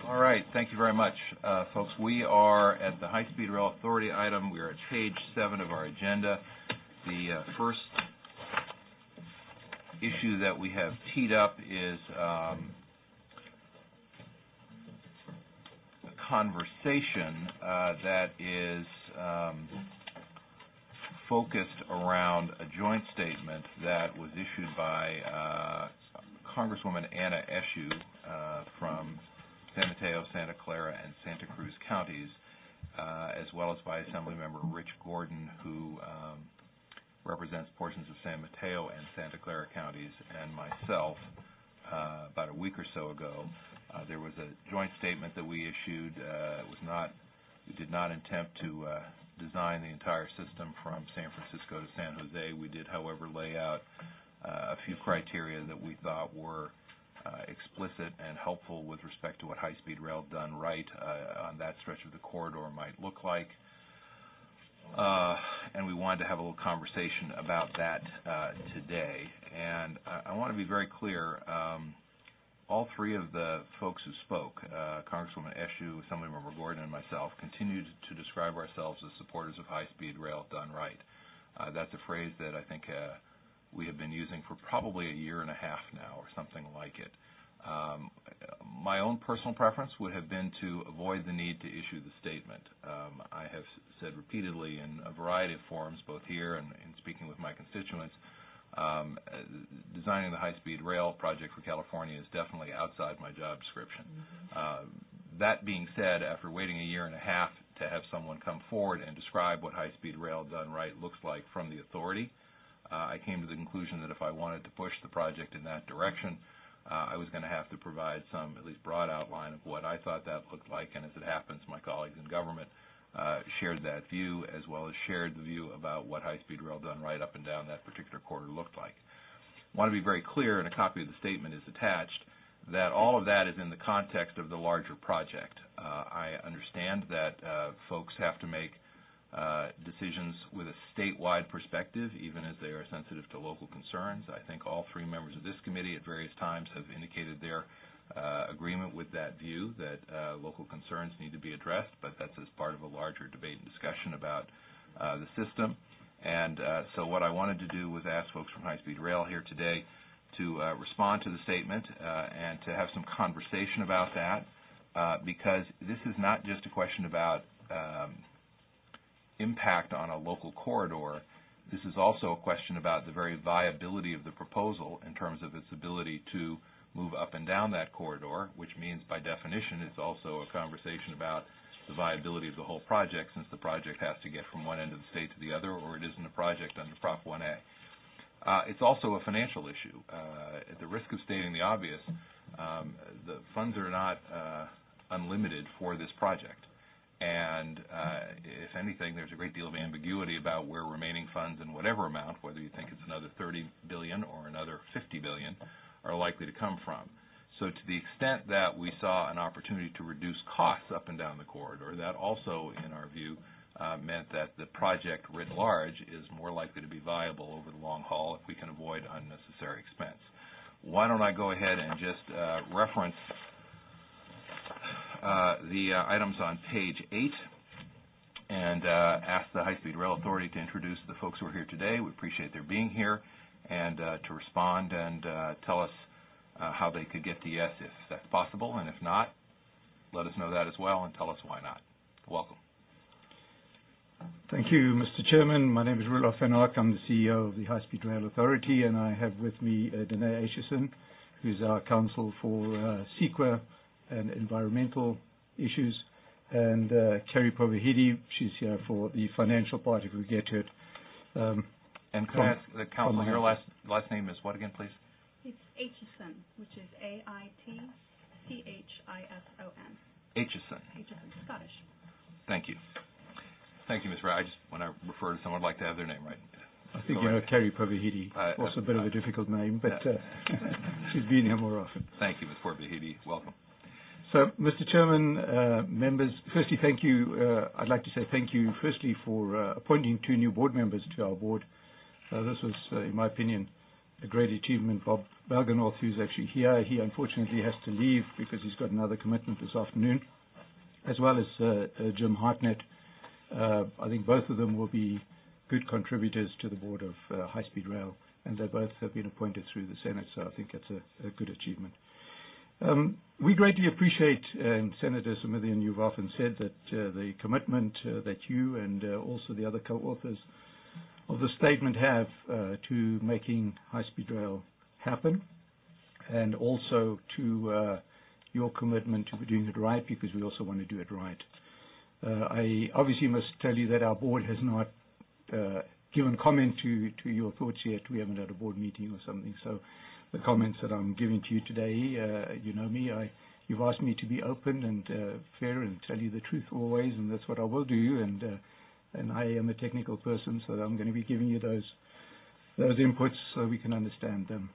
All right, thank you very much. Folks, we are at the High-Speed Rail Authority item. We are at page 7 of our agenda. The first issue that we have teed up is a conversation that is focused around a joint statement that was issued by Congresswoman Anna Eshoo from San Mateo, Santa Clara, and Santa Cruz counties, as well as by Assemblymember Rich Gordon, who represents portions of San Mateo and Santa Clara counties, and myself about a week or so ago. There was a joint statement that we issued. We did not attempt to design the entire system from San Francisco to San Jose. We did, however, lay out a few criteria that we thought were explicit and helpful with respect to what high-speed rail done right on that stretch of the corridor might look like. And we wanted to have a little conversation about that today. And I want to be very clear. All three of the folks who spoke, Congresswoman Eshoo, Assemblymember Gordon, and myself, continued to describe ourselves as supporters of high-speed rail done right. That's a phrase that I think we have been using for probably a year and a half now or something like it. My own personal preference would have been to avoid the need to issue the statement. I have said repeatedly in a variety of forums, both here and in speaking with my constituents, designing the high-speed rail project for California is definitely outside my job description. That being said, after waiting a year and a half to have someone come forward and describe what high-speed rail done right looks like from the authority, I came to the conclusion that if I wanted to push the project in that direction, I was going to have to provide some at least broad outline of what I thought that looked like, and as it happens, my colleagues in government shared that view, as well as shared the view about what high-speed rail done right up and down that particular corridor looked like. I want to be very clear, and a copy of the statement is attached, that all of that is in the context of the larger project. I understand that folks have to make decisions with a statewide perspective, even as they are sensitive to local concerns. I think all three members of this committee at various times have indicated their agreement with that view, that local concerns need to be addressed, but that's as part of a larger debate and discussion about the system. And so what I wanted to do was ask folks from High-Speed Rail here today to respond to the statement and to have some conversation about that, because this is not just a question about impact on a local corridor. This is also a question about the very viability of the proposal in terms of its ability to move up and down that corridor, which means by definition it's also a conversation about the viability of the whole project, since the project has to get from one end of the state to the other, or it isn't a project under Prop 1A. It's also a financial issue. At the risk of stating the obvious, the funds are not unlimited for this project. And if anything, there's a great deal of ambiguity about where remaining funds in whatever amount, whether you think it's another $30 billion or another $50 billion, are likely to come from. So to the extent that we saw an opportunity to reduce costs up and down the corridor, that also, in our view, meant that the project writ large is more likely to be viable over the long haul if we can avoid unnecessary expense. Why don't I go ahead and just reference the items on page 8 and ask the High-Speed Rail Authority to introduce the folks who are here today. We appreciate their being here, and to respond and tell us how they could get to yes if that's possible, and if not, let us know that as well and tell us why not. Welcome. Thank you, Mr. Chairman. My name is Rudolph Van Ark. I'm the CEO of the High-Speed Rail Authority, and I have with me Danae Aitchison, who's our counsel for CEQA and environmental issues, and Kerry Povahidi. She's here for the financial part if we get to it. And can I ask the counsel, your last name is what again, please? It's Aitchison, which is Aitchison. Aitchison. Aitchison, Scottish. Thank you. Thank you, Ms. Wright. When I refer to someone, I'd like to have their name right. I think you know Kerry Povahidi, also a bit of a difficult name, but she's been here more often. Thank you, Ms. Povahidi. Welcome. So, Mr. Chairman, members, firstly, thank you. I'd like to say thank you, firstly, for appointing 2 new board members to our board. This was, in my opinion, a great achievement. Bob Belgenorth, who's actually here, he unfortunately has to leave because he's got another commitment this afternoon, as well as Jim Hartnett. I think both of them will be good contributors to the board of high-speed rail, and they both have been appointed through the Senate, so I think that's a good achievement. We greatly appreciate, and Senator SIMITIAN, you've often said that the commitment that you and also the other co-authors of the statement have to making high-speed rail happen, and also to your commitment to doing it right, because we also want to do it right. I obviously must tell you that our board has not given comment to your thoughts yet. We haven't had a board meeting or something, so the comments that I'm giving to you today, you know me, you've asked me to be open and fair and tell you the truth always, and that's what I will do, and I am a technical person, so I'm going to be giving you those inputs so we can understand them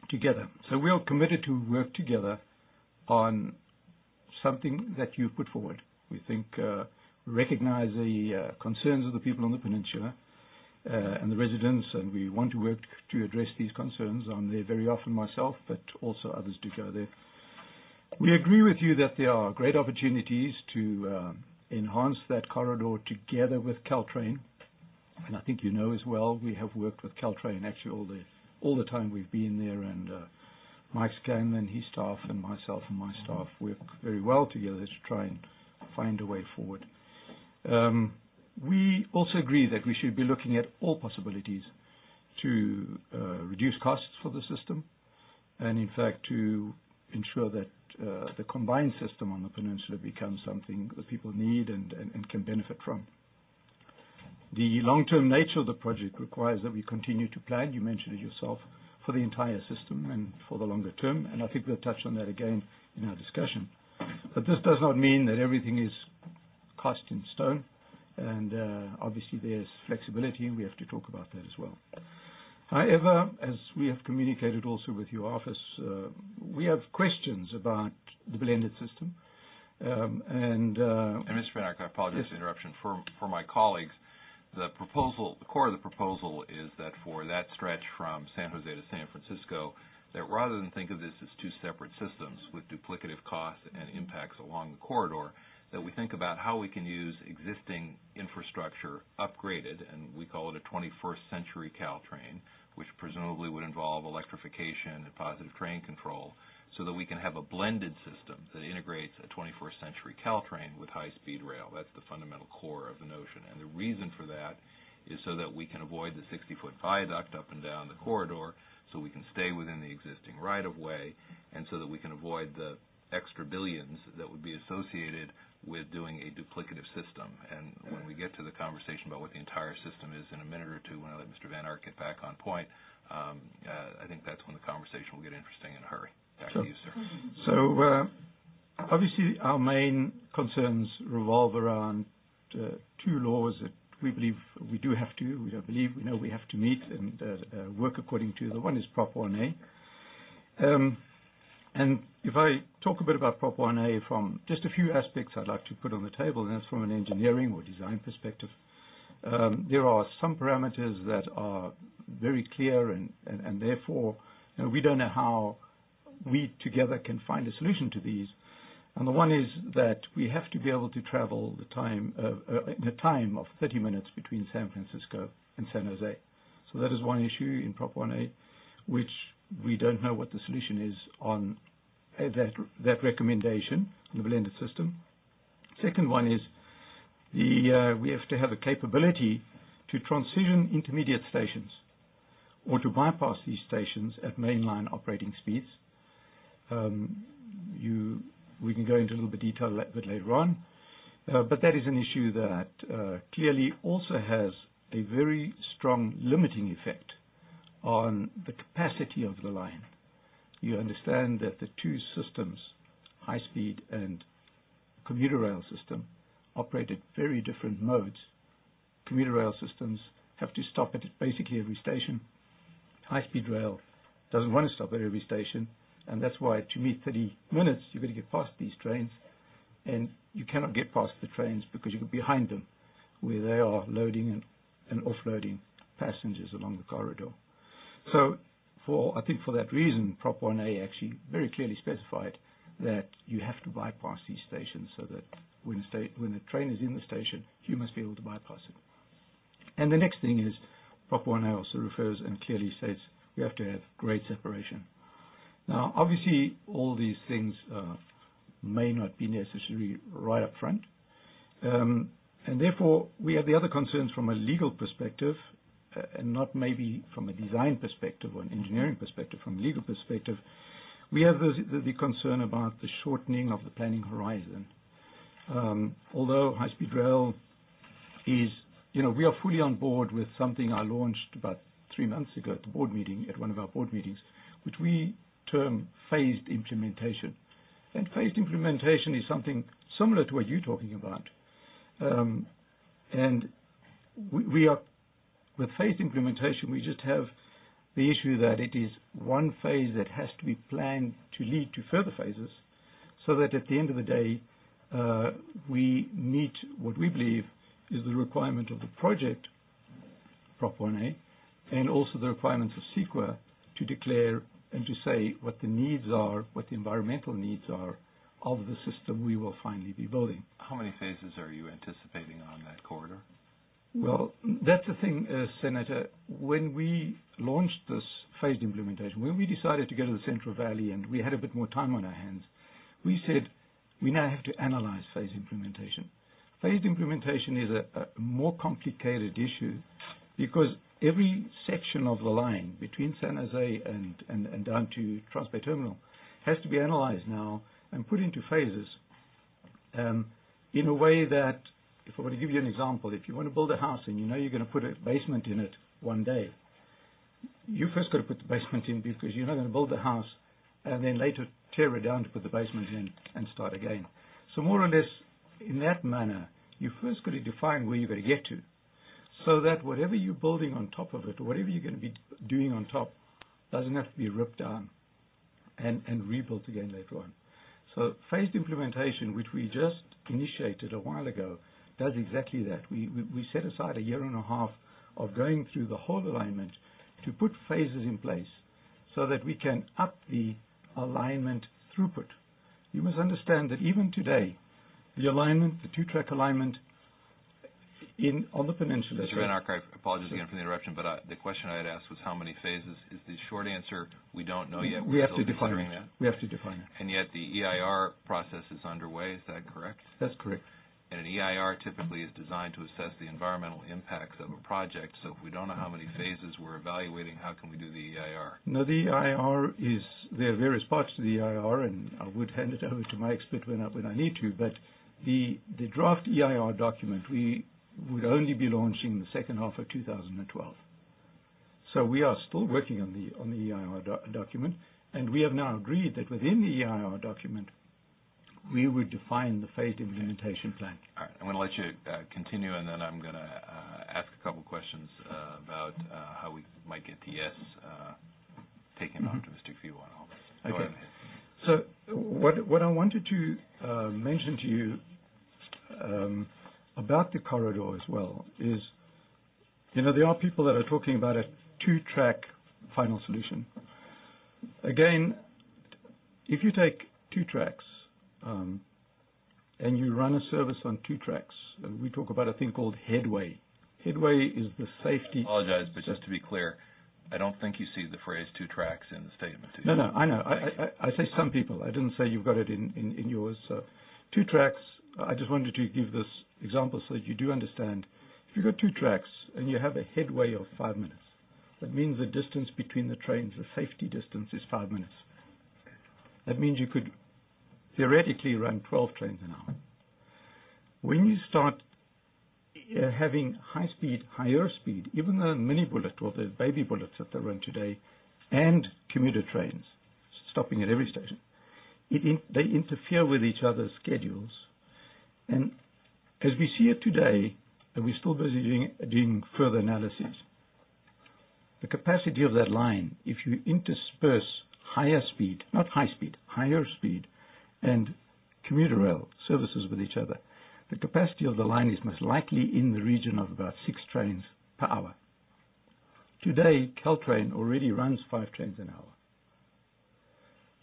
together. So we are committed to work together on something that you've put forward. We think we recognize the concerns of the people on the peninsula and the residents, and we want to work to address these concerns. I'm there very often myself, but also others do go there. We agree with you that there are great opportunities to enhance that corridor together with CalTrain, and I think you know as well, we have worked with CalTrain actually all the time we've been there, and Mike Scanlon, his staff, and myself and my staff work very well together to try and find a way forward. We also agree that we should be looking at all possibilities to reduce costs for the system, and in fact to ensure that the combined system on the peninsula becomes something that people need and can benefit from. The long-term nature of the project requires that we continue to plan, you mentioned it yourself, for the entire system and for the longer term, and I think we'll touch on that again in our discussion. But this does not mean that everything is cast in stone, and obviously there's flexibility, and we have to talk about that as well. However, as we have communicated also with your office, we have questions about the blended system. And Mr. Van Ark, I apologize for the interruption. For my colleagues, the core of the proposal is that for that stretch from San Jose to San Francisco, that rather than think of this as two separate systems with duplicative costs and impacts along the corridor, that we think about how we can use existing infrastructure upgraded, and we call it a 21st century CalTrain, which presumably would involve electrification and positive train control, so that we can have a blended system that integrates a 21st century CalTrain with high-speed rail. That's the fundamental core of the notion. And the reason for that is so that we can avoid the 60-foot viaduct up and down the corridor, so we can stay within the existing right-of-way, and so that we can avoid the extra billions that would be associated with doing a duplicative system. And when we get to the conversation about what the entire system is in a minute or two, when I let Mr. Van Ark get back on point, I think that's when the conversation will get interesting in a hurry. Back to you, sir. So obviously our main concerns revolve around two laws that we believe we do have to, we don't believe, we know we have to meet and work according to. The one is Prop 1A. And if I talk a bit about Prop 1A from just a few aspects I'd like to put on the table, and that's from an engineering or design perspective. There are some parameters that are very clear, and therefore we don't know how we together can find a solution to these. And the one is that we have to be able to travel the time in a time of 30 minutes between San Francisco and San Jose. So that is one issue in Prop 1A, which we don't know what the solution is on that recommendation on the blended system. Second one is we have to have a capability to transition intermediate stations or to bypass these stations at mainline operating speeds. We can go into a little bit detail a bit later on, but that is an issue that clearly also has a very strong limiting effect on the capacity of the line. You understand that the two systems, high-speed and commuter rail system, operate at very different modes. Commuter rail systems have to stop at basically every station. High-speed rail doesn't want to stop at every station, and that's why to meet 30 minutes, you've got to get past these trains, and you cannot get past the trains because you're behind them, where they are loading and offloading passengers along the corridor. So I think for that reason, Prop 1A actually very clearly specified that you have to bypass these stations so that when a train is in the station, you must be able to bypass it. And the next thing is Prop 1A also refers and clearly states we have to have grade separation. Now, obviously, all these things may not be necessary right up front. And therefore, we have the other concerns from a legal perspective, and not maybe from a design perspective or an engineering perspective. From a legal perspective, we have the concern about the shortening of the planning horizon. Although high-speed rail is, we are fully on board with something I launched about 3 months ago at the board meeting, at one of our board meetings, which we term phased implementation. And phased implementation is something similar to what you're talking about. And we are, with phased implementation, we just have the issue that it is one phase that has to be planned to lead to further phases, so that at the end of the day, we meet what we believe is the requirement of the project, Prop 1A, and also the requirements of CEQA to declare and to say what the needs are, what the environmental needs are of the system we will finally be building. How many phases are you anticipating on that corridor? Well, that's the thing, Senator. When we launched this phased implementation, when we decided to go to the Central Valley and we had a bit more time on our hands, we said we now have to analyze phased implementation. Phased implementation is a more complicated issue because every section of the line between San Jose and down to Transbay Terminal has to be analyzed now and put into phases in a way that, if I were to give you an example, if you want to build a house and you know you're going to put a basement in it one day, you first got to put the basement in because you're not going to build the house and then later tear it down to put the basement in and start again. So more or less in that manner, you first got to define where you're going to get to so that whatever you're building on top of it or whatever you're going to be doing on top doesn't have to be ripped down and rebuilt again later on. So phased implementation, which we just initiated a while ago, does exactly that. We set aside a year and a half of going through the whole alignment to put phases in place so that we can up the alignment throughput. You must understand that even today, the alignment, the two-track alignment on the peninsula. Mr. Van Ark, I apologize again for the interruption, but the question I had asked was how many phases. Is the short answer we don't know yet? We have to define it. We have to define it. And yet the EIR process is underway, is that correct? That's correct. And an EIR typically is designed to assess the environmental impacts of a project, so if we don't know how many phases we're evaluating, how can we do the EIR? No, the EIR there are various parts to the EIR, and I would hand it over to my expert when I need to, but the draft EIR document we would only be launching in the second half of 2012. So we are still working on the EIR document, and we have now agreed that within the EIR document, we would define the phased implementation plan. All right, I'm going to let you continue, and then I'm going to ask a couple questions about how we might get TS taken on to Mr. Fiu on all this. Go Okay. ahead. So what I wanted to mention to you about the corridor as well is, there are people that are talking about a two-track final solution. Again, if you take two tracks and you run a service on two tracks, and we talk about a thing called headway. Headway is the safety. I apologize, but just to be clear, I don't think you see the phrase two tracks in the statement. Do No, you? I know. I say some people. I didn't say you've got it in yours. So two tracks, I just wanted to give this example so that you do understand. If you've got two tracks and you have a headway of 5 minutes, that means the distance between the trains, the safety distance, is 5 minutes. That means you could theoretically run 12 trains an hour. When you start having high speed, higher speed, even the mini bullet or the baby bullets that they run today, and commuter trains stopping at every station, they interfere with each other's schedules. And as we see it today, and we're still busy doing further analysis, the capacity of that line, if you intersperse higher speed, not high speed, higher speed, and commuter rail services with each other, the capacity of the line is most likely in the region of about 6 trains per hour. Today, CalTrain already runs 5 trains an hour.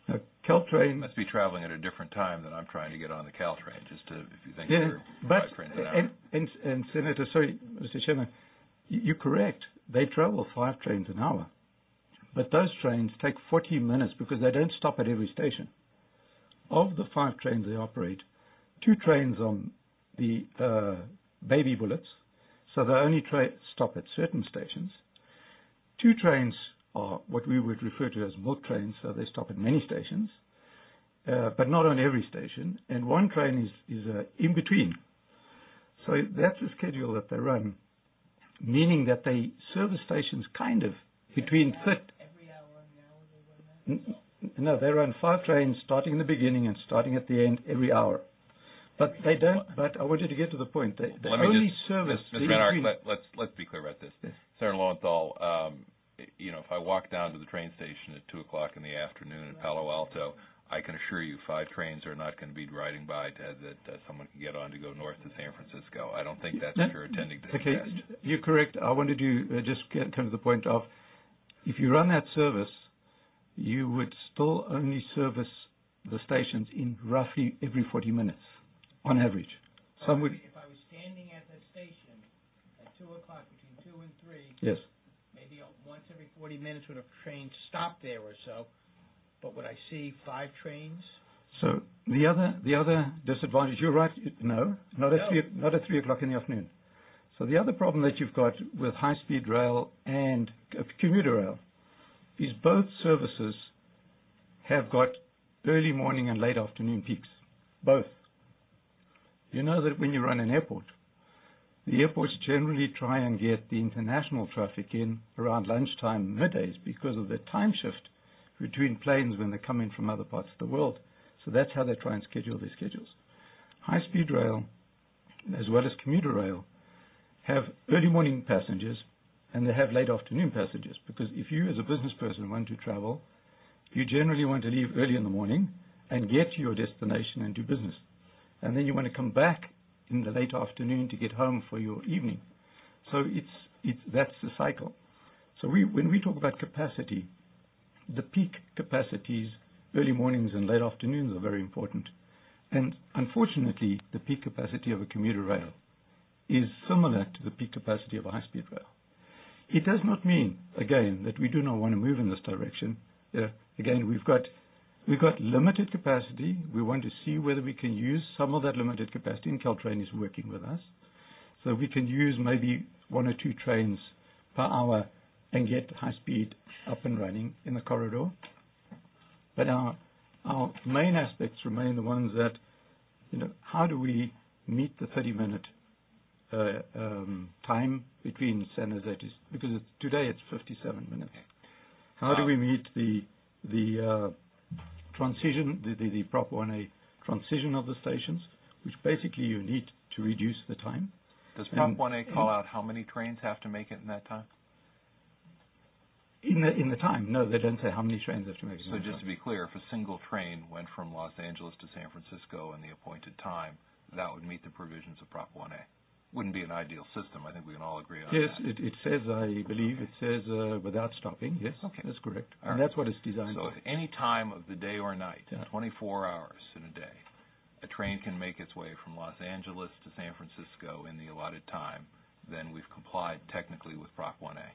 Now, CalTrain must be traveling at a different time than I'm trying to get on the CalTrain, just to, if you think yeah, they're 5 trains an hour. And Senator, sorry, Mr. Chairman, you're correct. They travel 5 trains an hour. But those trains take 40 minutes because they don't stop at every station. Of the 5 trains they operate, 2 trains on the baby bullets, so they only stop at certain stations. 2 trains are what we would refer to as milk trains, so they stop at many stations, but not on every station. And 1 train is in between. So that's the schedule that they run, meaning that they service stations kind of between Every hour they run that? No, they run 5 trains starting in the beginning and starting at the end every hour. But they don't. But I wanted to get to the point. They only service. Mr. Van Ark, let's be clear about this. Yes. Senator Lowenthal, if I walk down to the train station at 2:00 in the afternoon in Palo Alto, I can assure you 5 trains are not going to be riding by that someone can get on to go north to San Francisco. I don't think that's what you're intending to suggest. Okay, you're correct. I wanted to just come to the point of, if you run that service, you would still only service the stations in roughly every 40 minutes, on average. If I was standing at the station at 2:00 between 2 and 3, yes, maybe once every 40 minutes would a train stop there or so, but would I see 5 trains? So the other disadvantage, you're right, no, not at 3:00 in the afternoon. So the other problem that you've got with high-speed rail and commuter rail is both services have got early morning and late afternoon peaks, both. You know that when you run an airport, the airports generally try and get the international traffic in around lunchtime, middays, because of the time shift between planes when they come in from other parts of the world. So that's how they try and schedule their schedules. High-speed rail, as well as commuter rail, have early morning passengers and they have late afternoon passengers, because if you as a business person want to travel, you generally want to leave early in the morning and get to your destination and do business. And then you want to come back in the late afternoon to get home for your evening. So that's the cycle. So when we talk about capacity, the peak capacities, early mornings and late afternoons, are very important. And unfortunately, the peak capacity of a commuter rail is similar to the peak capacity of a high-speed rail. It does not mean, again, that we do not want to move in this direction. Again, we've got limited capacity. We want to see whether we can use some of that limited capacity, and CalTrain is working with us. So we can use maybe 1 or 2 trains per hour and get high speed up and running in the corridor. But our main aspects remain the ones that, how do we meet the 30-minute time between San Jose because today it's 57 minutes. How do we meet the transition, the Prop 1A transition of the stations, which basically you need to reduce the time? Does Prop 1A call out how many trains have to make it in that time? In the time, no, they don't say how many trains have to make it. So just to be clear, if a single train went from Los Angeles to San Francisco in the appointed time, that would meet the provisions of Prop 1A. Wouldn't be an ideal system. I think we can all agree on yes, that. Yes, it says, I believe, it says without stopping. Yes, okay. That's correct. All and right. That's what it's designed so for. So if any time of the day or night, yeah. 24 hours in a day, a train can make its way from Los Angeles to San Francisco in the allotted time, then we've complied technically with Prop 1A.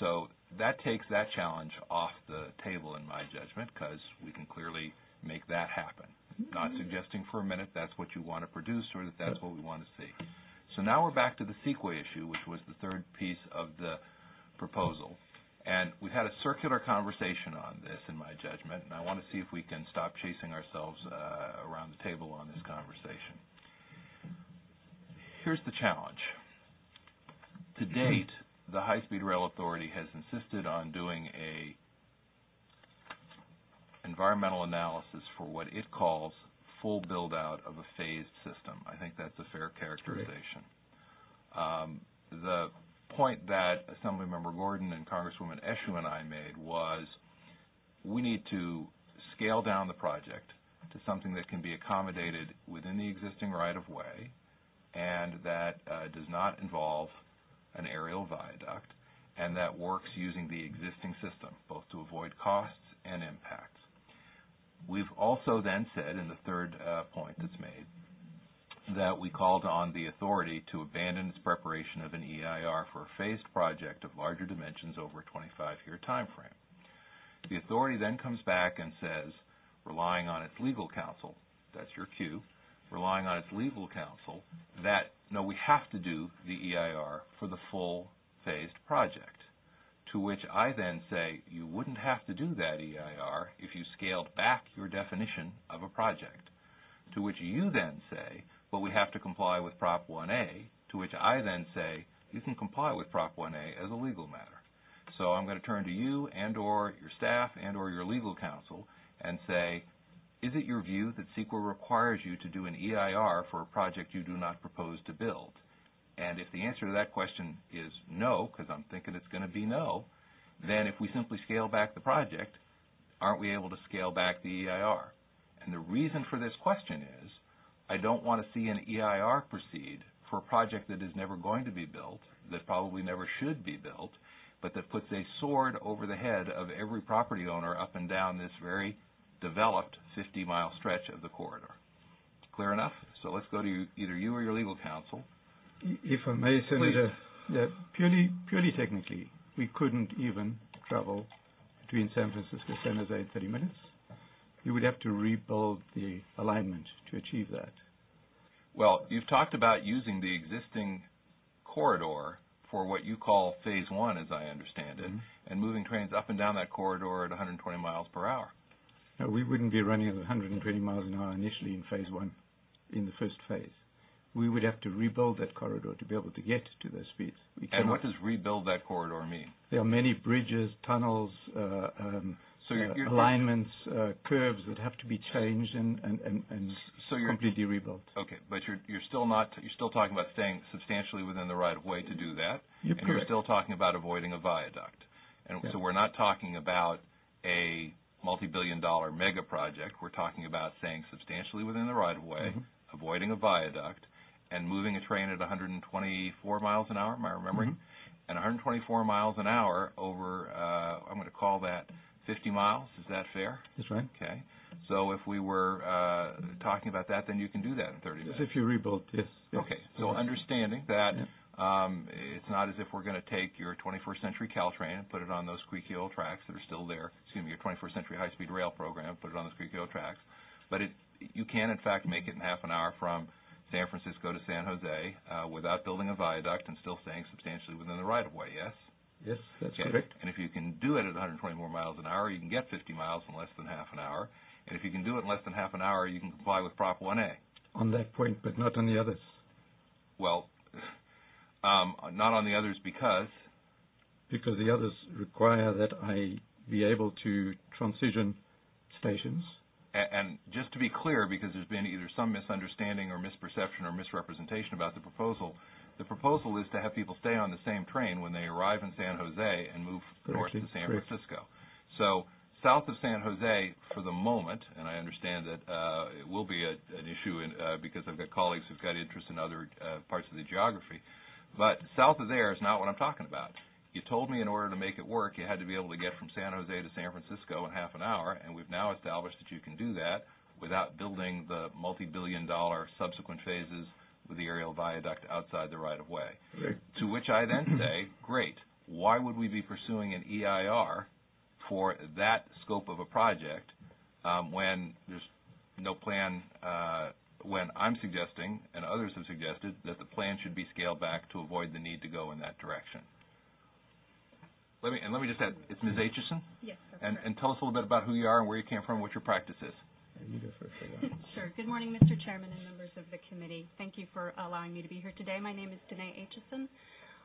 So that takes that challenge off the table in my judgment, because we can clearly make that happen. Not suggesting for a minute that's what you want to produce or that that's what we want to see. So now we're back to the CEQA issue, which was the third piece of the proposal. And we've had a circular conversation on this, in my judgment, and I want to see if we can stop chasing ourselves around the table on this conversation. Here's the challenge. To date, the High-Speed Rail Authority has insisted on doing a environmental analysis for what it calls full build-out of a phased system. I think that's a fair characterization. The point that Assemblymember Gordon and Congresswoman Eshoo and I made was we need to scale down the project to something that can be accommodated within the existing right-of-way and that does not involve an aerial viaduct, and that works using the existing system, both to avoid costs and impacts. We've also then said in the third point that's made that we called on the authority to abandon its preparation of an EIR for a phased project of larger dimensions over a 25-year time frame. The authority then comes back and says, relying on its legal counsel, that's your cue, relying on its legal counsel, that, no, we have to do the EIR for the full phased project. To which I then say, you wouldn't have to do that EIR if you scaled back your definition of a project. To which you then say, but we have to comply with Prop 1A, to which I then say, you can comply with Prop 1A as a legal matter. So I'm going to turn to you and or your staff and or your legal counsel and say, is it your view that CEQA requires you to do an EIR for a project you do not propose to build? And if the answer to that question is no, because I'm thinking it's going to be no, then if we simply scale back the project, aren't we able to scale back the EIR? And the reason for this question is, I don't want to see an EIR proceed for a project that is never going to be built, that probably never should be built, but that puts a sword over the head of every property owner up and down this very developed 50-mile stretch of the corridor. Clear enough? So let's go to either you or your legal counsel. If I may, Senator, purely technically, we couldn't even travel between San Francisco and San Jose in 30 minutes. You would have to rebuild the alignment to achieve that. Well, you've talked about using the existing corridor for what you call Phase 1, as I understand it, and moving trains up and down that corridor at 120 miles per hour. No, we wouldn't be running at 120 miles an hour initially in Phase 1, in the first phase. We would have to rebuild that corridor to be able to get to those speeds. And what does rebuild that corridor mean? There are many bridges, tunnels, alignments, curves that have to be changed and completely rebuilt. Okay, but you're still talking about staying substantially within the right of way to do that, You're and you're still talking about avoiding a viaduct. And so we're not talking about a multi-billion-dollar mega project. We're talking about staying substantially within the right of way, avoiding a viaduct, and moving a train at 124 miles an hour. Am I remembering? And 124 miles an hour over, I'm going to call that 50 miles. Is that fair? That's right. Okay. So if we were talking about that, then you can do that in 30 minutes. If you rebuild, yes. Okay. So understanding that it's not as if we're going to take your 21st century CalTrain and put it on those squeaky old tracks that are still there. Excuse me, your 21st century high-speed rail program, put it on those squeaky old tracks. But you can, in fact, make it in half an hour from San Francisco to San Jose without building a viaduct and still staying substantially within the right of way, yes? Yes, that's correct. And if you can do it at 120 more miles an hour, you can get 50 miles in less than half an hour. And if you can do it in less than half an hour, you can comply with Prop 1A. On that point, but not on the others. Well, not on the others because? Because the others require that I be able to transition stations. And just to be clear, because there's been either some misunderstanding or misperception or misrepresentation about the proposal is to have people stay on the same train when they arrive in San Jose and move north to San Francisco. So south of San Jose, for the moment, and I understand that it will be an issue because I've got colleagues who've got interest in other parts of the geography, but south of there is not what I'm talking about. You told me in order to make it work, you had to be able to get from San Jose to San Francisco in half an hour, and we've now established that you can do that without building the multi-billion-dollar subsequent phases with the aerial viaduct outside the right-of-way. Right. To which I then say, great, why would we be pursuing an EIR for that scope of a project when there's no plan, when I'm suggesting, and others have suggested, that the plan should be scaled back to avoid the need to go in that direction? Let me just add, it's Ms. Aitchison? Yes, that's and tell us a little bit about who you are and where you came from, what your practice is. You go first. Sure. Good morning, Mr. Chairman and members of the committee. Thank you for allowing me to be here today. My name is Danae Aitchison.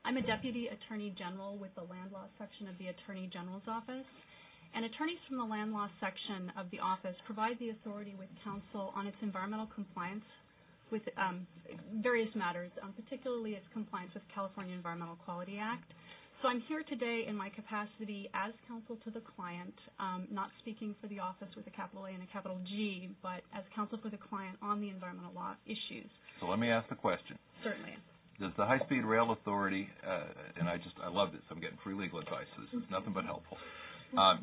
I'm a Deputy Attorney General with the Land Law Section of the Attorney General's Office. And attorneys from the Land Law Section of the office provide the authority with counsel on its environmental compliance with various matters, particularly its compliance with California Environmental Quality Act. So I'm here today in my capacity as counsel to the client, not speaking for the office with a capital A and a capital G, but as counsel for the client on the environmental law issues. So let me ask the question. Certainly. Does the High-Speed Rail Authority, and I love this, I'm getting free legal advice, so this is nothing but helpful.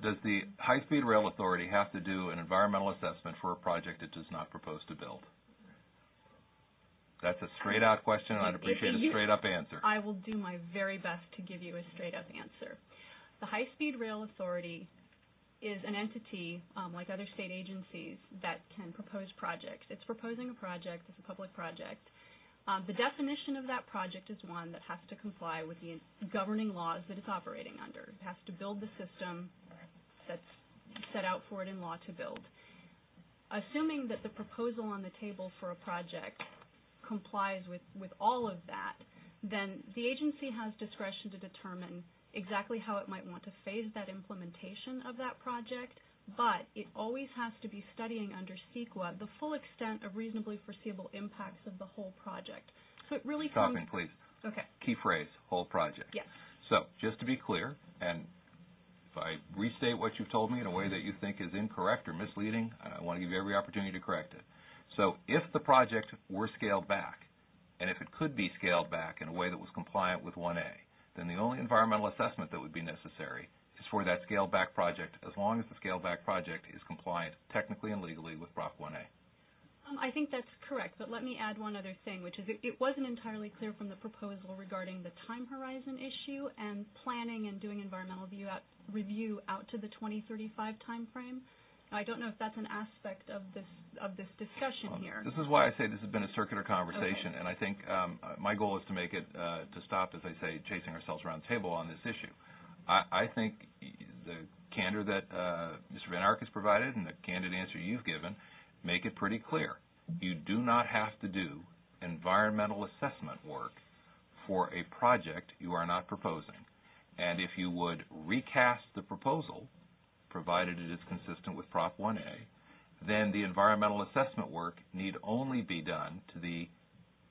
Does the High-Speed Rail Authority have to do an environmental assessment for a project it does not propose to build? That's a straight-out question, and I'd appreciate a straight-up answer. I will do my very best to give you a straight-up answer. The High-Speed Rail Authority is an entity, like other state agencies, that can propose projects. It's proposing a project. It's a public project. The definition of that project is one that has to comply with the governing laws that it's operating under. It has to build the system that's set out for it in law to build. Assuming that the proposal on the table for a project complies with all of that, then the agency has discretion to determine exactly how it might want to phase that implementation of that project, but it always has to be studying under CEQA the full extent of reasonably foreseeable impacts of the whole project. So it really comes... Stopping, please. Okay. Key phrase, whole project. Yes. So, just to be clear, and if I restate what you've told me in a way that you think is incorrect or misleading, I want to give you every opportunity to correct it. So if the project were scaled back, and if it could be scaled back in a way that was compliant with 1A, then the only environmental assessment that would be necessary is for that scaled back project, as long as the scaled back project is compliant technically and legally with Prop 1A. I think that's correct, but let me add one other thing, which is it wasn't entirely clear from the proposal regarding the time horizon issue and planning and doing environmental review out to the 2035 time frame. Now, I don't know if that's an aspect of this discussion here. This is why I say this has been a circular conversation, okay. And I think my goal is to make it to stop, as I say, chasing ourselves around the table on this issue. I think the candor that Mr. Van Ark has provided and the candid answer you've given make it pretty clear. You do not have to do environmental assessment work for a project you are not proposing. And if you would recast the proposal, provided it is consistent with Prop 1A, then the environmental assessment work need only be done to the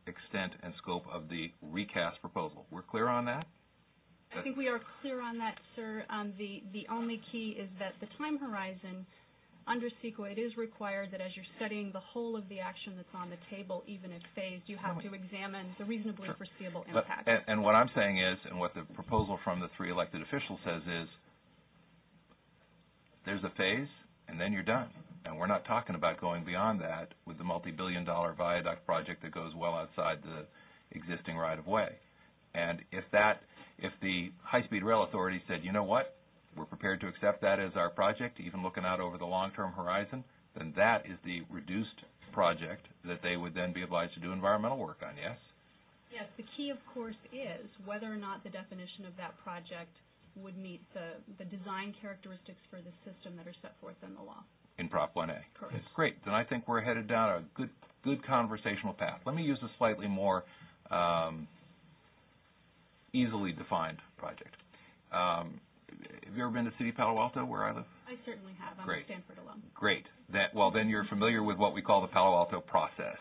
extent and scope of the recast proposal. We're clear on that? I think we are clear on that, sir. The only key is that the time horizon, under CEQA, it is required that as you're studying the whole of the action that's on the table, even if phased, you have to examine the reasonably foreseeable impact. And what I'm saying is, and what the proposal from the three elected officials says is, there's a phase, and then you're done. And we're not talking about going beyond that with the multi-billion-dollar viaduct project that goes well outside the existing right-of-way. And if the High-Speed Rail Authority said, you know what, we're prepared to accept that as our project, even looking out over the long-term horizon, then that is the reduced project that they would then be obliged to do environmental work on, yes? Yes, the key, of course, is whether or not the definition of that project would meet the design characteristics for the system that are set forth in the law. In Prop 1A. Correct. Great. Then I think we're headed down a good conversational path. Let me use a slightly more easily defined project. Have you ever been to City Palo Alto, where I live? I certainly have. I'm Great. a Stanford alum. Great. Then you're familiar with what we call the Palo Alto process.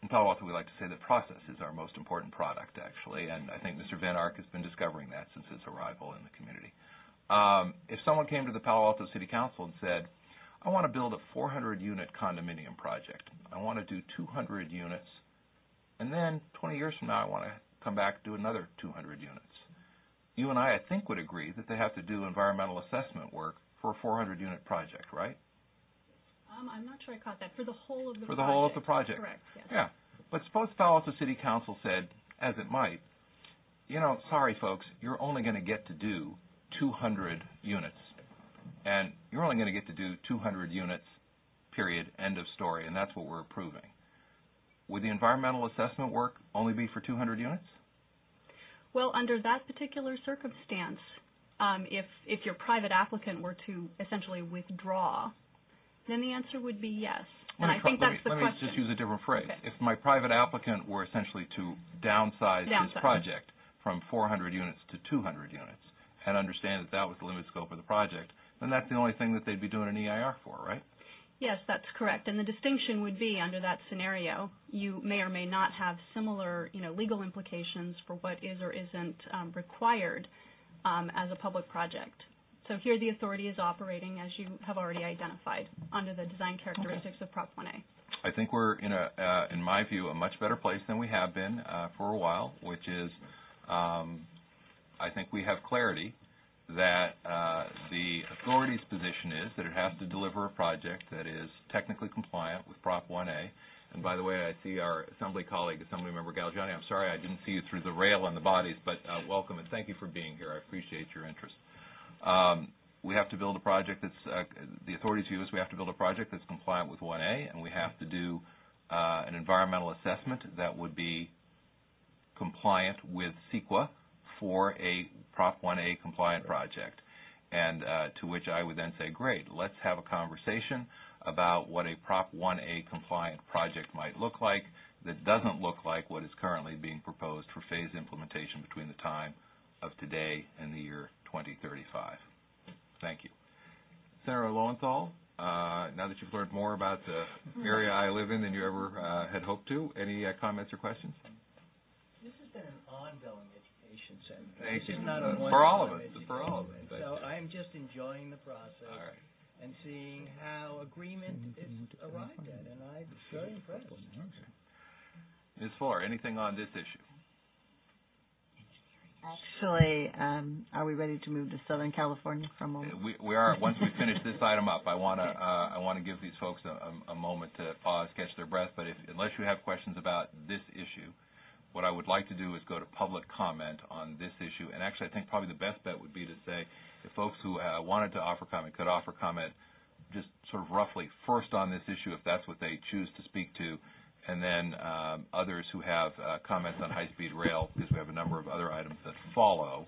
In Palo Alto, we like to say that process is our most important product, actually, and I think Mr. Van Ark has been discovering that since his arrival in the community. If someone came to the Palo Alto City Council and said, I want to build a 400-unit condominium project. I want to do 200 units, and then 20 years from now I want to come back and do another 200 units. You and I think, would agree that they have to do environmental assessment work for a 400-unit project, right? I'm not sure I caught that. For the whole of the project. For the whole of the project. Correct, yes. Yeah. But suppose Palo Alto City Council said, as it might, sorry, folks, you're only going to get to do 200 units. And you're only going to get to do 200 units, period, end of story, and that's what we're approving. Would the environmental assessment work only be for 200 units? Well, under that particular circumstance, if your private applicant were to essentially withdraw, then the answer would be yes. And I think that's the question. Let me just use a different phrase. Okay. If my private applicant were essentially to downsize his project from 400 units to 200 units and understand that that was the limited scope of the project, then that's the only thing that they'd be doing an EIR for, right? Yes, that's correct. And the distinction would be, under that scenario, you may or may not have similar, legal implications for what is or isn't required as a public project. So here the authority is operating, as you have already identified, under the design characteristics of Prop 1A. I think we're in my view, a much better place than we have been for a while, which is I think we have clarity that the authority's position is that it has to deliver a project that is technically compliant with Prop 1A. And by the way, I see our Assembly colleague, Assemblymember Galgiani. I'm sorry I didn't see you through the rail and the bodies, but welcome and thank you for being here. I appreciate your interest. We have to build a project that's, the authority's view is we have to build a project that's compliant with 1A, and we have to do an environmental assessment that would be compliant with CEQA for a Prop 1A compliant project. And to which I would then say, great, let's have a conversation about what a Prop 1A compliant project might look like that doesn't look like what is currently being proposed for phased implementation between the time of today and the year 2035. Thank you. Senator Lowenthal, now that you've learned more about the area I live in than you ever had hoped to, any comments or questions? This has been an ongoing education center. Thank you. Not a For all of us. For all of us. So I'm just enjoying the process. All right. And seeing how agreement is arrived at, and I'm very impressed. Ms. Fuller, anything on this issue? Actually, are we ready to move to Southern California for a moment? We are. Once we finish this item up, I want to give these folks a moment to pause, catch their breath. But unless you have questions about this issue, what I would like to do is go to public comment on this issue. And actually, I think probably the best bet would be to say if folks who wanted to offer comment could offer comment just sort of roughly first on this issue if that's what they choose to speak to, and then others who have comments on high-speed rail, because we have a number of other items that follow.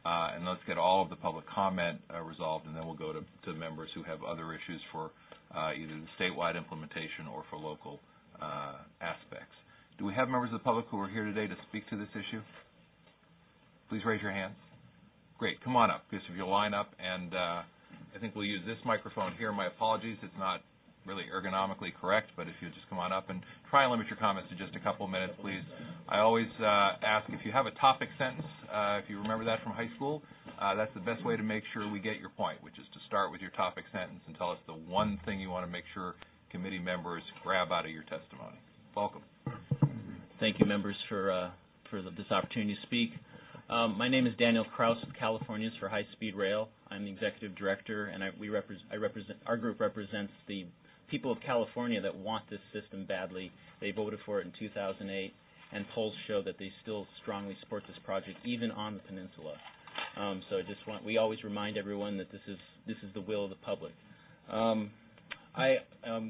And let's get all of the public comment resolved, and then we'll go to members who have other issues for either the statewide implementation or for local aspects. Do we have members of the public who are here today to speak to this issue? Please raise your hand. Great. Come on up, because if you'll line up, and I think we'll use this microphone here. My apologies. It's not really ergonomically correct, but if you just come on up and try and limit your comments to just a couple of minutes, please. I always ask if you have a topic sentence, if you remember that from high school, that's the best way to make sure we get your point, which is to start with your topic sentence and tell us the one thing you want to make sure committee members grab out of your testimony. Welcome. Thank you, members, for this opportunity to speak. My name is Daniel Kraus with Californians for High Speed Rail. I'm the executive director, and our group represents the people of California that want this system badly. They voted for it in 2008, and polls show that they still strongly support this project, even on the peninsula. So we always remind everyone that this is the will of the public.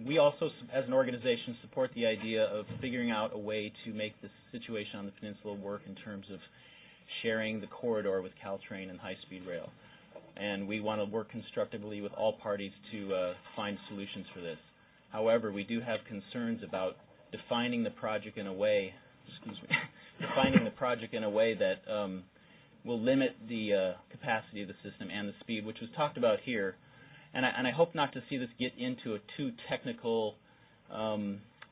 We also, as an organization, support the idea of figuring out a way to make this situation on the peninsula work in terms of sharing the corridor with CalTrain and high-speed rail. And we want to work constructively with all parties to find solutions for this. However, we do have concerns about defining the project in a way, that will limit the capacity of the system and the speed, which was talked about here. And I hope not to see this get into a too technical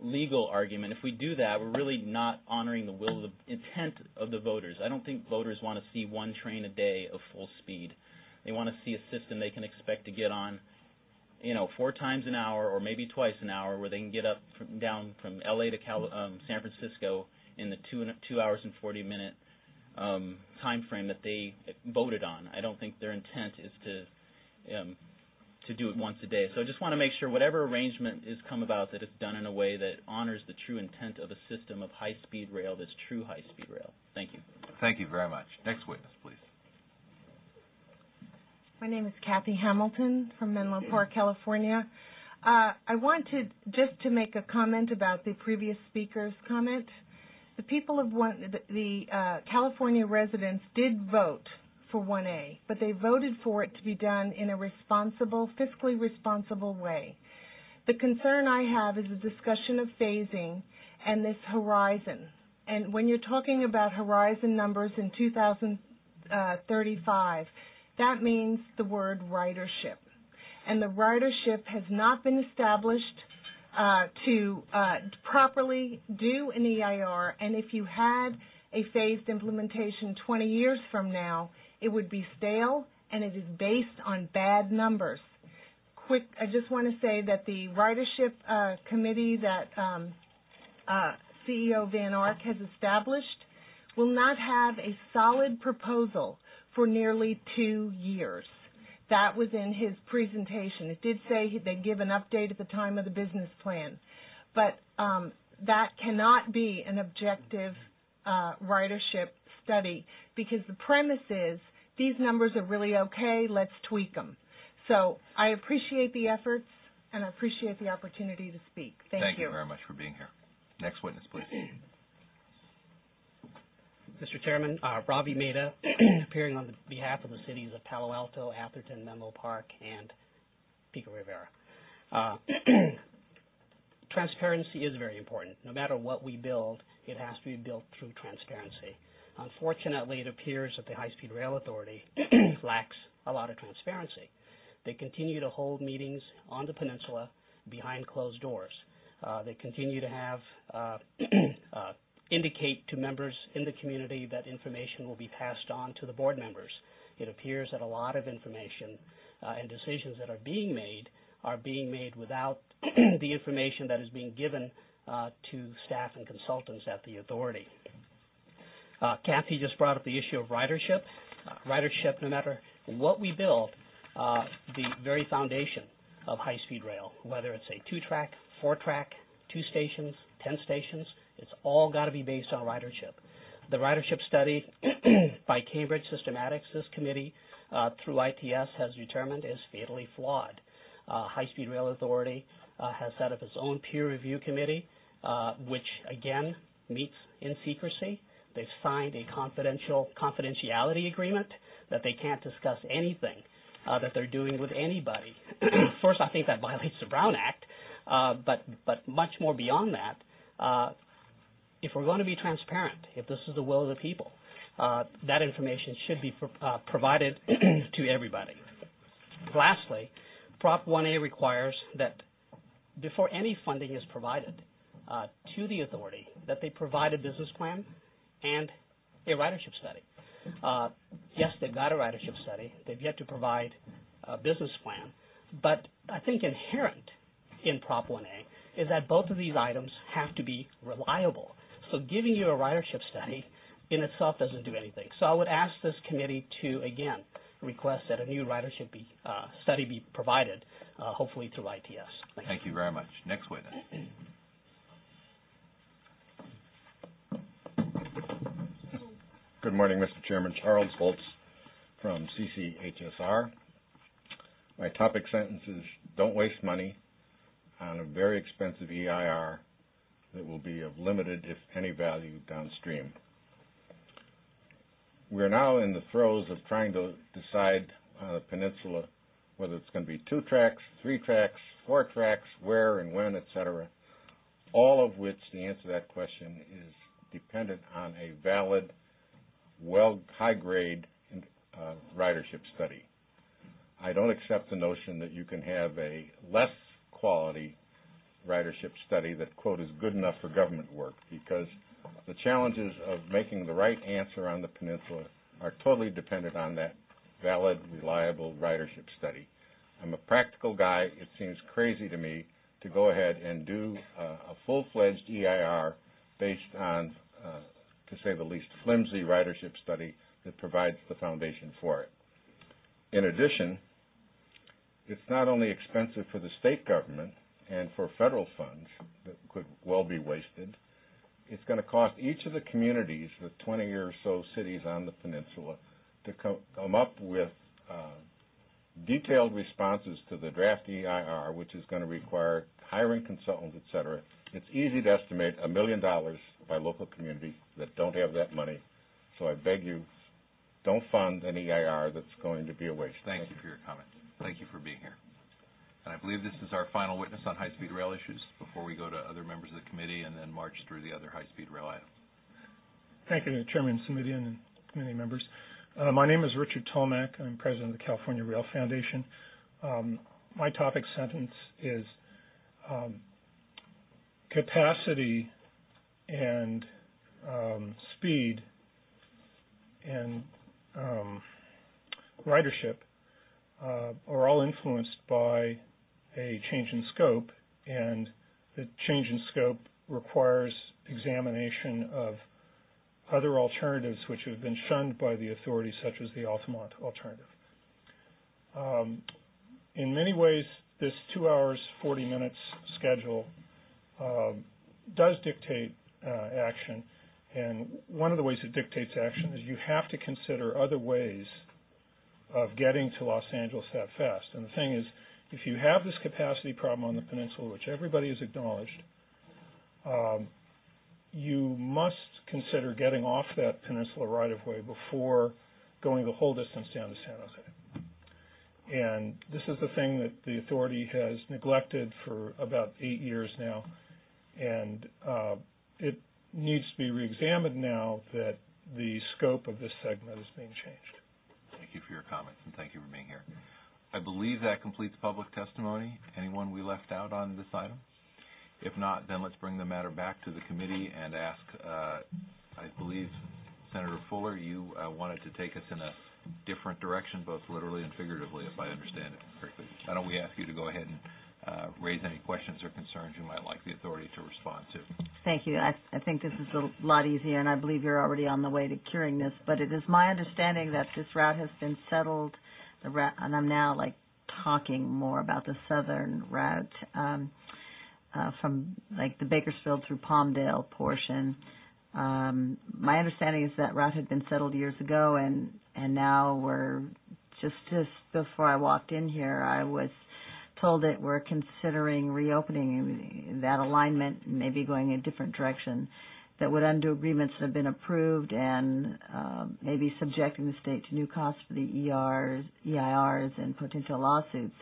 legal argument. If we do that, we're really not honoring the will, the intent of the voters. I don't think voters want to see one train a day of full speed. They want to see a system they can expect to get on, 4 times an hour or maybe twice an hour, where they can get down from L.A. to San Francisco in the 2 hours and 40-minute time frame that they voted on. I don't think their intent is to do it once a day. So I just want to make sure whatever arrangement is come about, that it's done in a way that honors the true intent of a system of high-speed rail that's true high-speed rail. Thank you. Thank you very much. Next witness, please. My name is Kathy Hamilton from Menlo Park, California. I wanted just to make a comment about the previous speaker's comment. The people of the California residents did vote for 1A, but they voted for it to be done in a responsible, fiscally responsible way. The concern I have is the discussion of phasing and this horizon. And when you're talking about horizon numbers in 2035, that means the word ridership. And the ridership has not been established to properly do an EIR, and if you had a phased implementation 20 years from now, it would be stale, and it is based on bad numbers. I just want to say that the ridership committee that CEO Van Ark has established will not have a solid proposal for nearly 2 years. That was in his presentation. It did say they'd give an update at the time of the business plan. But that cannot be an objective ridership study, because the premise is these numbers are really okay, let's tweak them. So I appreciate the efforts, and I appreciate the opportunity to speak. Thank you. Thank you very much for being here. Next witness, please. Mr. Chairman, Ravi Mehta, appearing on behalf of the cities of Palo Alto, Atherton, Menlo Park, and Pico Rivera. Transparency is very important. No matter what we build, it has to be built through transparency. Unfortunately, it appears that the High-Speed Rail Authority lacks a lot of transparency. They continue to hold meetings on the peninsula behind closed doors. They continue to have indicate to members in the community that information will be passed on to the board members. It appears that a lot of information and decisions that are being made without the information that is being given to staff and consultants at the authority. Kathy just brought up the issue of ridership. Ridership, no matter what we build, the very foundation of high-speed rail, whether it's a 2-track, 4-track, 2 stations, 10 stations, it's all got to be based on ridership. The ridership study by Cambridge Systematics, this committee through ITS has determined is fatally flawed. High-Speed Rail Authority has set up its own peer review committee, which again meets in secrecy. They've signed a confidentiality agreement that they can't discuss anything that they're doing with anybody. First, I think that violates the Brown Act, but much more beyond that. If we're going to be transparent, if this is the will of the people, that information should be provided to everybody. Lastly, Prop 1A requires that before any funding is provided to the authority, that they provide a business plan and a ridership study. Yes, they've got a ridership study. They've yet to provide a business plan. But I think inherent in Prop 1A is that both of these items have to be reliable. So giving you a ridership study in itself doesn't do anything. So I would ask this committee to, again, request that a new ridership study be provided, hopefully through ITS. Thank you very much. Next witness. Good morning, Mr. Chairman. Charles Holtz from CCHSR. My topic sentence is, don't waste money on a very expensive EIR that will be of limited, if any, value downstream. We're now in the throes of trying to decide on the peninsula whether it's going to be 2 tracks, 3 tracks, 4 tracks, where and when, etc., all of which the answer to that question is dependent on a valid, high-grade ridership study. I don't accept the notion that you can have a less quality ridership study that, quote, is good enough for government work, because the challenges of making the right answer on the peninsula are totally dependent on that valid, reliable ridership study. I'm a practical guy. It seems crazy to me to go ahead and do a full-fledged EIR based on, to say the least, flimsy ridership study that provides the foundation for it. In addition, it's not only expensive for the state government and for federal funds that could well be wasted, it's going to cost each of the communities, the 20 or so cities on the peninsula, to come up with detailed responses to the draft EIR, which is going to require hiring consultants, et cetera. It's easy to estimate $1 million by local communities that don't have that money. So I beg you, don't fund an EIR that's going to be a waste. Thank you for your comment. Thank you for being here. And I believe this is our final witness on high-speed rail issues before we go to other members of the committee and then march through the other high-speed rail items. Thank you, Chairman Simitian and committee members. My name is Richard Tomac. I'm president of the California Rail Foundation. My topic sentence is capacity and speed and ridership are all influenced by a change in scope, and the change in scope requires examination of other alternatives which have been shunned by the authorities, such as the Altamont alternative. In many ways, this 2 hours, 40 minutes schedule does dictate action, and one of the ways it dictates action is you have to consider other ways of getting to Los Angeles that fast. And the thing is, if you have this capacity problem on the peninsula, which everybody has acknowledged, you must consider getting off that peninsula right-of-way before going the whole distance down to San Jose. And this is the thing that the authority has neglected for about 8 years now, and it needs to be reexamined now that the scope of this segment is being changed. Thank you for your comments, and thank you for being here. I believe that completes public testimony. Anyone we left out on this item? If not, then let's bring the matter back to the committee and ask, I believe, Senator Fuller, you wanted to take us in a different direction, both literally and figuratively, if I understand it correctly. Why don't we ask you to go ahead and raise any questions or concerns you might like the authority to respond to. Thank you. I think this is a lot easier, and I believe you're already on the way to curing this, but it is my understanding that this route has been settled, and I'm now talking more about the southern route, from the Bakersfield through Palmdale portion. My understanding is that route had been settled years ago, and now we're just before I walked in here, I was told that we're considering reopening that alignment, maybe going a different direction, that would undo agreements that have been approved and maybe subjecting the state to new costs for the EIRs and potential lawsuits.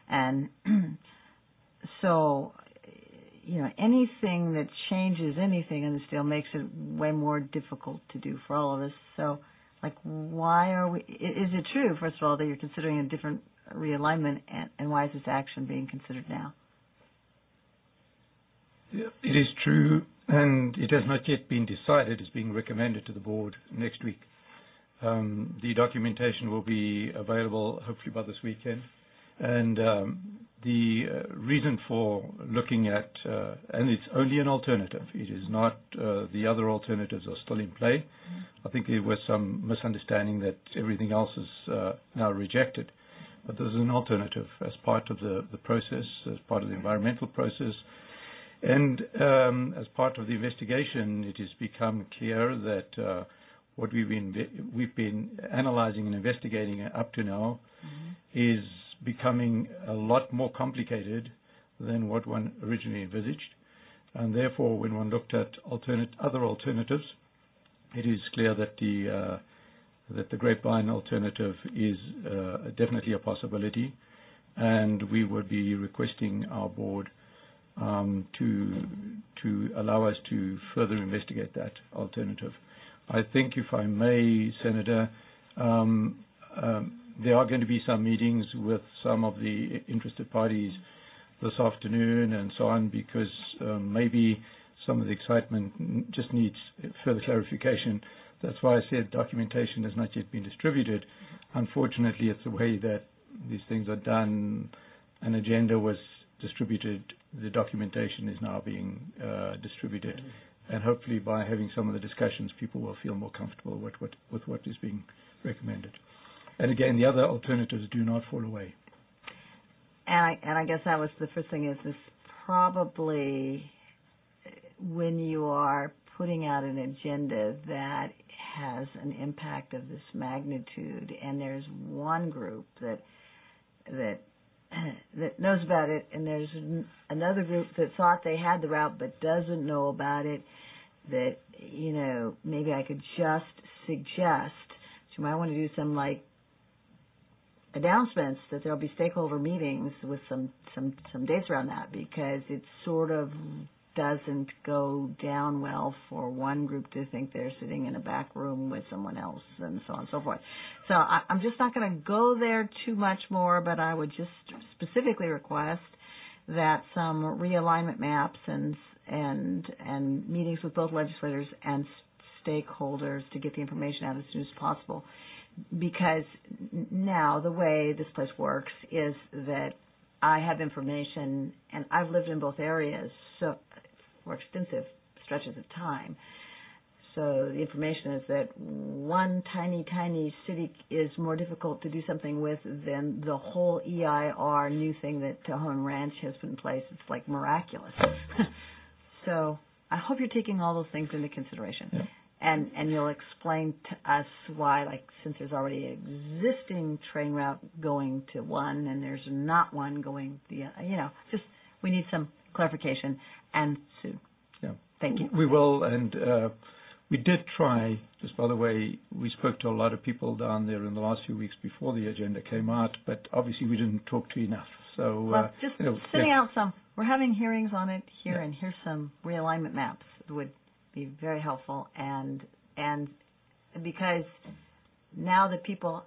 And so, anything that changes anything in this deal makes it way more difficult to do for all of us. So, why are we, is it true, first of all, that you're considering a different realignment, and why is this action being considered now? It is true, and it has not yet been decided. It's being recommended to the board next week. The documentation will be available hopefully by this weekend, and the reason for looking at, and it's only an alternative, it is not, the other alternatives are still in play. I think there was some misunderstanding that everything else is now rejected, but this is an alternative as part of the process, as part of the environmental process. And as part of the investigation, it has become clear that what we've been analyzing and investigating up to now is becoming a lot more complicated than what one originally envisaged. And therefore, when one looked at other alternatives, it is clear that the Grapevine alternative is definitely a possibility, and we would be requesting our board to allow us to further investigate that alternative. I think, if I may, Senator, there are going to be some meetings with some of the interested parties this afternoon and so on, because maybe some of the excitement just needs further clarification. That's why I said documentation has not yet been distributed. Unfortunately, it's the way that these things are done. An agenda was distributed. The documentation is now being distributed. And hopefully by having some of the discussions, people will feel more comfortable with what is being recommended. And again, the other alternatives do not fall away. And I guess that was the first thing, is this probably, when you are putting out an agenda that has an impact of this magnitude, and there's one group that knows about it, and there's another group that thought they had the route but doesn't know about it, that, maybe I could just suggest you might want to do some announcements that there'll be stakeholder meetings with some dates around that, because it sort of doesn't go down well for one group to think they're sitting in a back room with someone else, and so on and so forth. So I'm just not going to go there too much more, but I would just specifically request that some realignment maps and meetings with both legislators and stakeholders to get the information out as soon as possible. Because now the way this place works is that I have information, and I've lived in both areas so for extensive stretches of time. So the information is that one tiny, tiny city is more difficult to do something with than the whole EIR new thing that Tejon Ranch has put in place. It's like miraculous. So I hope you're taking all those things into consideration. Yeah. And you'll explain to us why, like, since there's already an existing train route going to one and there's not one going the, just we need some clarification. And Sue, thank you. We will, and we did try, just by the way, we spoke to a lot of people down there in the last few weeks before the agenda came out, but obviously we didn't talk to enough. So just sending out some, we're having hearings on it here, and here's some realignment maps that would be very helpful, and because now that people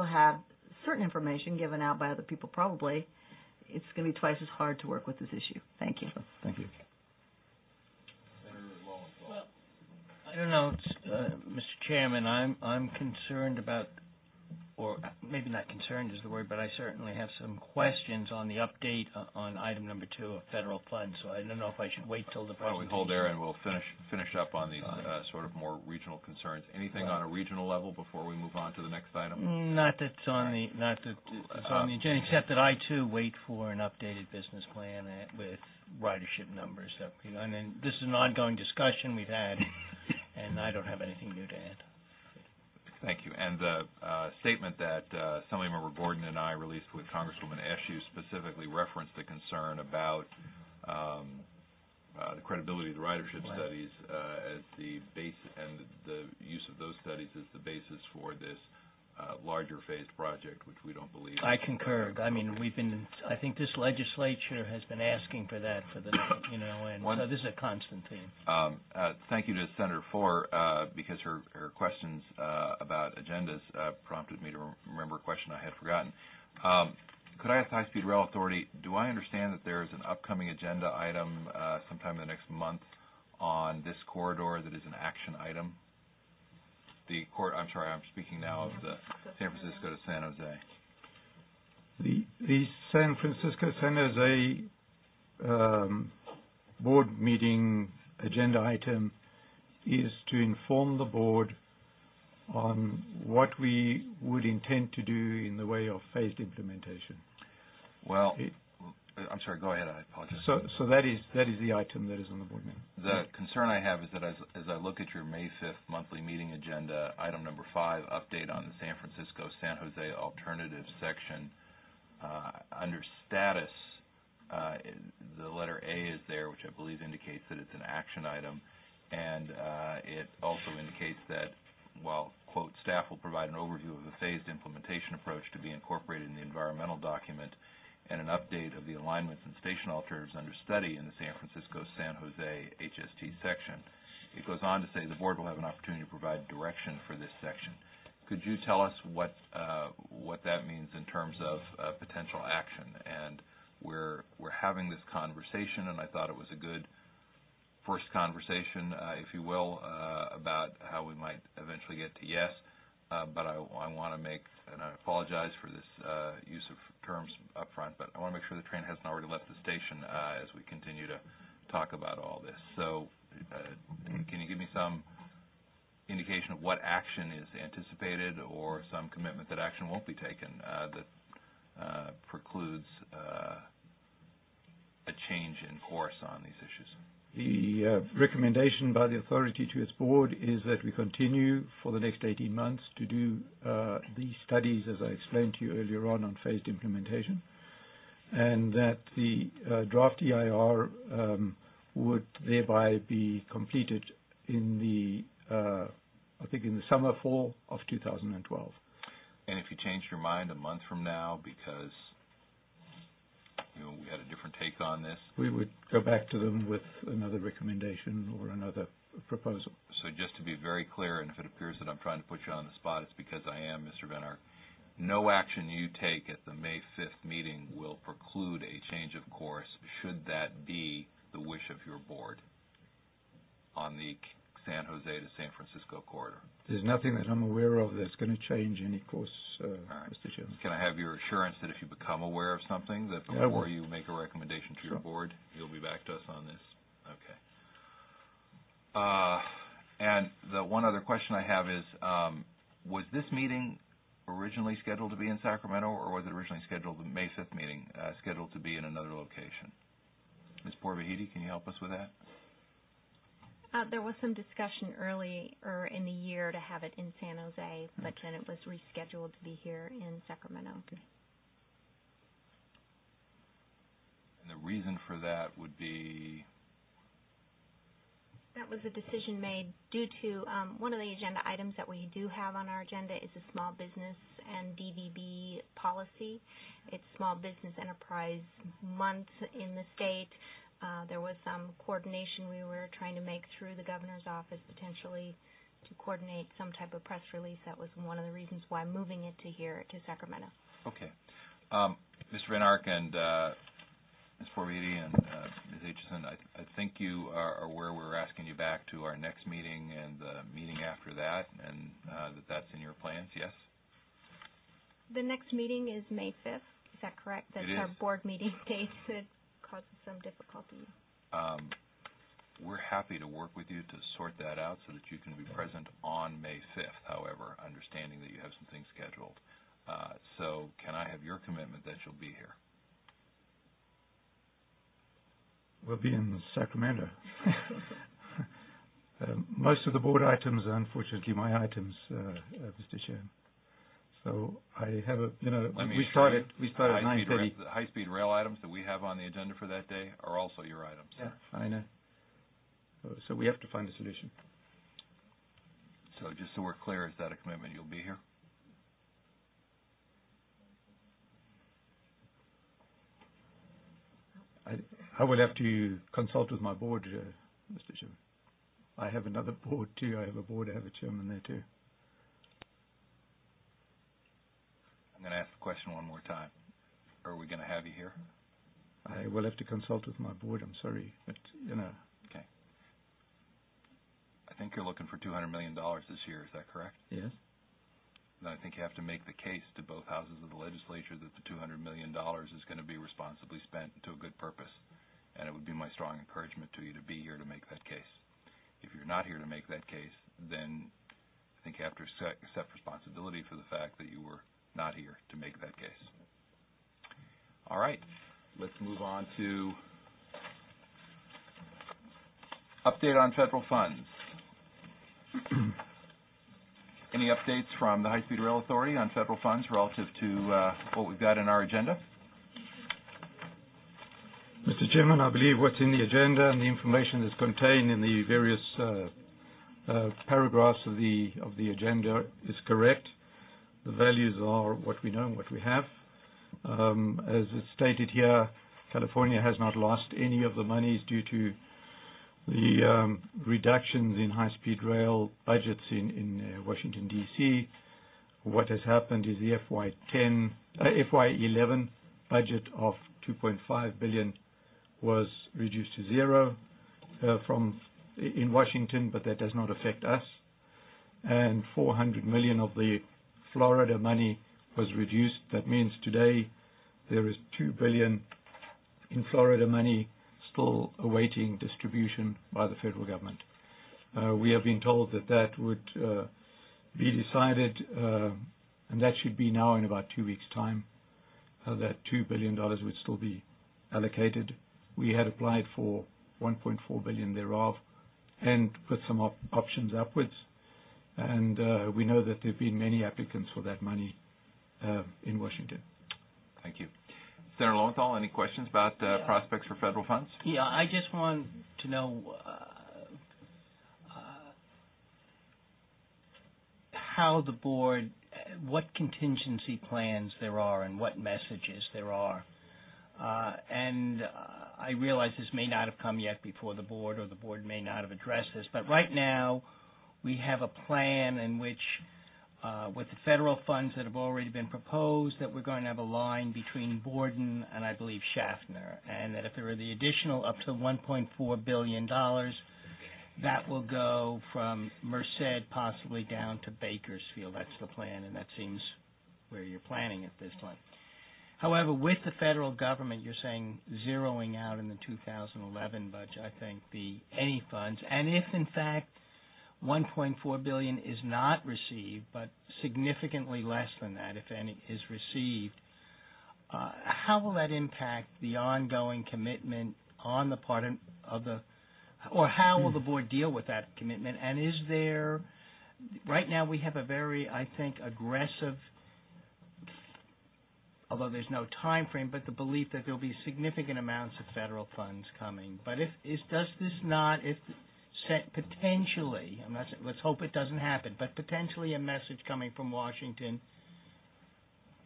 have certain information given out by other people, probably it's going to be twice as hard to work with this issue. Thank you. Thank you. Well, I don't know, Mr. Chairman. I'm concerned about, or maybe not concerned is the word, but I certainly have some questions on the update on item number 2 of federal funds. So I don't know if I should wait till the presentation. Why don't we hold there and we'll finish up on these sort of more regional concerns. Anything on a regional level before we move on to the next item? Not that it's on the agenda, except that I too wait for an updated business plan with ridership numbers. And then this is an ongoing discussion we've had, and I don't have anything new to add. Thank you. And the statement that Assemblymember Gordon and I released with Congresswoman Eshoo specifically referenced the concern about the credibility of the ridership studies as the base, and the use of those studies as the basis for this larger phased project, which we don't believe. I concur. I mean, I think this legislature has been asking for that for the, and so this is a constant theme. Thank you to Senator Fuller, because her questions about agendas prompted me to remember a question I had forgotten. Could I ask the High Speed Rail Authority, do I understand that there is an upcoming agenda item sometime in the next month on this corridor that is an action item? I'm speaking now of the San Francisco to San Jose. The San Francisco-San Jose board meeting agenda item is to inform the board on what we would intend to do in the way of phased implementation. Well, I'm sorry, go ahead. I apologize. So that is the item that is on the board meeting. The concern I have is that as I look at your May 5th monthly meeting agenda, item number 5, update on the San Francisco-San Jose alternative section, under status, the letter A is there, which I believe indicates that it's an action item, and it also indicates that while, quote, staff will provide an overview of the phased implementation approach to be incorporated in the environmental document, and an update of the alignments and station alternatives under study in the San Francisco-San Jose HST section. It goes on to say the board will have an opportunity to provide direction for this section. Could you tell us what that means in terms of potential action? And we're having this conversation, and I thought it was a good first conversation, if you will, about how we might eventually get to yes. But I want to make, and I apologize for this use of terms up front, but I want to make sure the train hasn't already left the station as we continue to talk about all this. So can you give me some indication of what action is anticipated, or some commitment that action won't be taken that precludes a change in course on these issues? The recommendation by the authority to its board is that we continue for the next 18 months to do the studies, as I explained to you earlier on phased implementation, and that the draft EIR would thereby be completed in the, I think, in the summer, fall of 2012. And if you changed your mind a month from now because we had a different take on this, we would go back to them with another recommendation or another proposal. So just to be very clear, and if it appears that I'm trying to put you on the spot, it's because I am, Mr. Van Ark. No action you take at the May 5th meeting will preclude a change of course, should that be the wish of your board on the San Jose to San Francisco corridor. There's nothing that I'm aware of that's going to change any course, right. Mr. Chairman. Can I have your assurance that if you become aware of something, that before you make a recommendation to your board, you'll be back to us on this? Okay. And the one other question I have is, was this meeting originally scheduled to be in Sacramento, or was it originally scheduled, the May 5th meeting, scheduled to be in another location? Ms. Porvahidi, can you help us with that? There was some discussion earlier in the year to have it in San Jose, but then it was rescheduled to be here in Sacramento. Okay. And the reason for that would be? That was a decision made due to one of the agenda items that we do have on our agenda is a small business and DVB policy. It's Small Business Enterprise Month in the state. There was some coordination we were trying to make through the governor's office potentially to coordinate some type of press release. That was one of the reasons why moving it to here to Sacramento. Okay. Mr. Van Ark and Ms. Porvahidi and Ms. Aitchison, I think you are aware we're asking you back to our next meeting and the meeting after that, and that's in your plans, yes? The next meeting is May 5th. Is that correct? That's our board meeting date. It causes some difficulty. We're happy to work with you to sort that out so that you can be present on May 5th, however, understanding that you have some things scheduled. So can I have your commitment that you'll be here? We'll be in Sacramento. Most of the board items are unfortunately my items, Mr. Chairman. So I have a, we started at 9:30. The high-speed rail items that we have on the agenda for that day are also your items. Yeah, I know. So we have to find a solution. So just so we're clear, is that a commitment you'll be here? I will have to consult with my board, Mr. Chairman. I have another board too. I have a board. I have a chairman there too. I'm going to ask the question one more time. Are we going to have you here? I will have to consult with my board. I'm sorry, but Okay. I think you're looking for $200 million this year. Is that correct? Yes. Then I think you have to make the case to both houses of the legislature that the $200 million is going to be responsibly spent to a good purpose. And it would be my strong encouragement to you to be here to make that case. If you're not here to make that case, then I think you have to accept responsibility for the fact that you were not here to make that case. All right. Let's move on to update on federal funds. Any updates from the High-Speed Rail Authority on federal funds relative to what we've got in our agenda? Mr. Chairman, I believe what's in the agenda and the information that's contained in the various paragraphs of the agenda is correct. The values are what we know and what we have. As it's stated here, California has not lost any of the monies due to the reductions in high-speed rail budgets in Washington, D.C. What has happened is the FY11 budget of $2.5 billion was reduced to zero in Washington, but that does not affect us. And $400 million of the Florida money was reduced. That means today there is $2 billion in Florida money still awaiting distribution by the federal government. We have been told that would be decided, and that should be now in about 2 weeks' time, that $2 billion would still be allocated. We had applied for $1.4 billion thereof and with some options upwards. And we know that there have been many applicants for that money in Washington. Thank you. Senator Lowenthal, any questions about prospects for federal funds? Yeah, I just want to know how the board, what contingency plans there are and what messages there are. And I realize this may not have come yet before the board, or the board may not have addressed this, but right now we have a plan in which with the federal funds that have already been proposed, that we're going to have a line between Borden and I believe Schaffner, and that if there are the additional up to $1.4 billion, that will go from Merced possibly down to Bakersfield. That's the plan, and that seems where you're planning at this point. However, with the federal government, you're saying zeroing out in the 2011 budget, I think, any funds. And if, in fact, $1.4 billion is not received, but significantly less than that, if any, is received, how will that impact the ongoing commitment on the part of the, or how will the board deal with that commitment? And is there, right now we have a very, I think, aggressive, although there's no time frame, but the belief that there'll be significant amounts of federal funds coming. But potentially, I'm not saying, let's hope it doesn't happen, but potentially a message coming from Washington,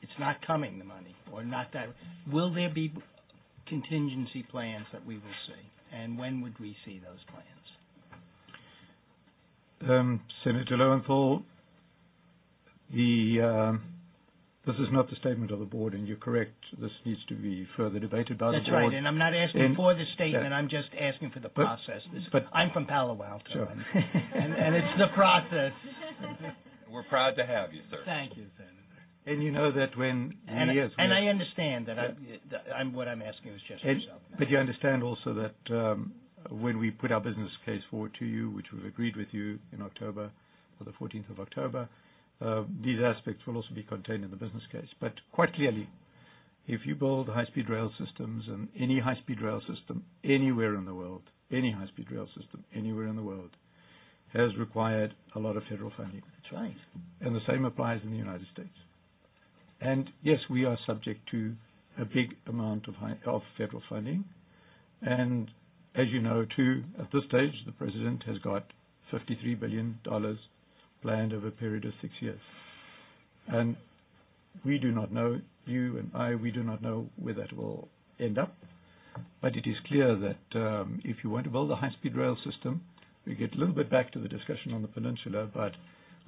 it's not coming, the money, or not that. Will there be contingency plans that we will see, and when would we see those plans? Senator Lowenthal, this is not the statement of the board, and you're correct. This needs to be further debated by the board. That's right, and I'm not asking for the statement. I'm just asking for the process. But I'm from Palo Alto, sure. and it's the process. We're proud to have you, sir. Thank you, Senator. And you know that I understand that. What I'm asking is just yourself. But you understand also that when we put our business case forward to you, which we've agreed with you in October, or the 14th of October, these aspects will also be contained in the business case. But quite clearly, if you build high-speed rail systems, and any high-speed rail system anywhere in the world, any high-speed rail system anywhere in the world, has required a lot of federal funding. That's right. And the same applies in the United States. And yes, we are subject to a big amount of federal funding. And as you know, too, at this stage, the President has got $53 billion planned over a period of 6 years. And we do not know, you and I, we do not know where that will end up. But it is clear that if you want to build a high-speed rail system, we get a little bit back to the discussion on the peninsula, but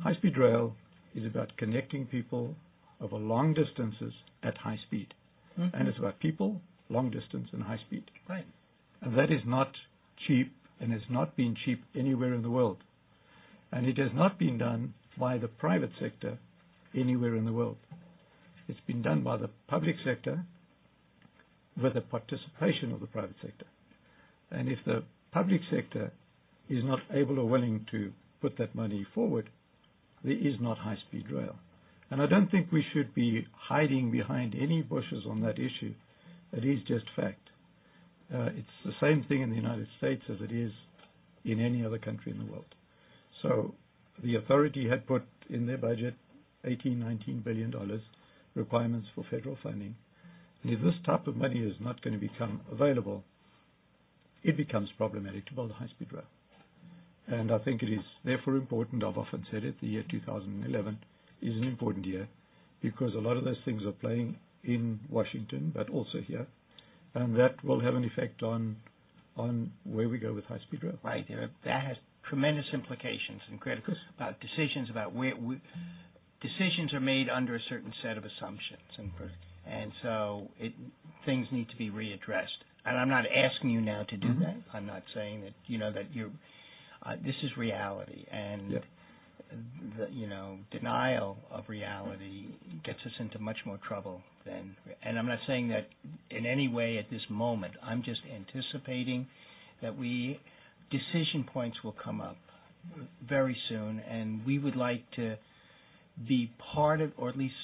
high-speed rail is about connecting people over long distances at high speed. Mm-hmm. And it's about people, long distance, and high speed. Right. And that is not cheap, and has not been cheap anywhere in the world. And it has not been done by the private sector anywhere in the world. It's been done by the public sector with the participation of the private sector. And if the public sector is not able or willing to put that money forward, there is not high-speed rail. And I don't think we should be hiding behind any bushes on that issue. It is just fact. It's the same thing in the United States as it is in any other country in the world. So the authority had put in their budget $19 billion requirements for federal funding. And if this type of money is not going to become available, it becomes problematic to build a high-speed rail. And I think it is therefore important, I've often said it, the year 2011 is an important year because a lot of those things are playing in Washington, but also here, and that will have an effect on where we go with high-speed rail. Right. That has tremendous implications and critical about decisions about where decisions are made under a certain set of assumptions, and so things need to be readdressed. And I'm not asking you now to do mm-hmm. that. I'm not saying that that you're. This is reality, and denial of reality gets us into much more trouble than. And I'm not saying that in any way at this moment. I'm just anticipating that decision points will come up very soon, and we would like to be part of, or at least